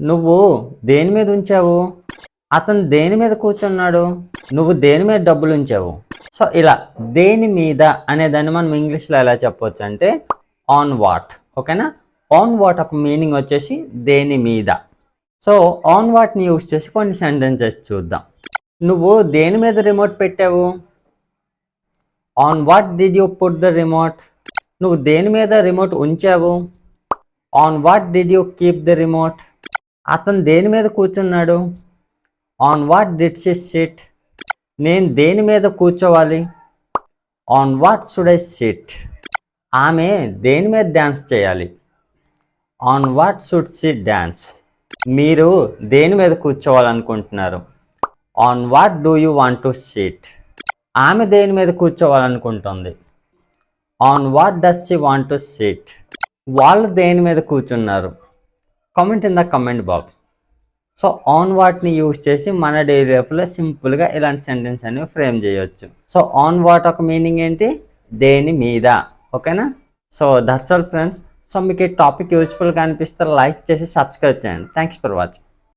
నువ్వు దేని మీద ఉంచావు? అతను దేని మీద కూర్చున్నాడు? నువ్వు దేని మీద డబ్బులు ఉంచావు? సో ఇలా దేని మీద అనేదాన్ని మనం ఇంగ్లీష్లో ఎలా చెప్పొచ్చు అంటే ఆన్ వాట్. ఓకేనా? ఆన్ వాట్ ఒక మీనింగ్ వచ్చేసి దేని మీద. సో ఆన్ వాట్ని యూజ్ చేసి కొన్ని సెంటెన్సెస్ చూద్దాం. నువ్వు దేని మీద రిమోట్ పెట్టావు? On what did you put the remote? నువ్వు దేని మీద రిమోట్ ఉంచావు? On what did you keep the remote? అతను దేని మీద కూర్చున్నాడు? On what did she sit? నేను దేని మీద కూర్చోవాలి? On what should I sit? ఆమె దేని మీద డ్యాన్స్ చేయాలి? On what should she dance? మీరు దేని మీద కూర్చోవాలనుకుంటున్నారు? On what do you want to sit? ఆమె దేని మీద కూర్చోవాలనుకుంటుంది? On what does she want to SIT? వాళ్ళు దేని మీద కూర్చున్నారు? Comment in the comment box. So on వాట్ని యూజ్ చేసి మన డైలీ లైఫ్లో సింపుల్గా ఇలాంటి సెంటెన్స్ అనేవి ఫ్రేమ్ చేయొచ్చు. సో ఆన్ వాట్ ఒక మీనింగ్ ఏంటి? దేని మీద. ఓకేనా? So that's all friends. So మీకు ఈ టాపిక్ యూస్ఫుల్గా అనిపిస్తే లైక్ చేసి సబ్స్క్రైబ్ చేయండి. Thanks for watching.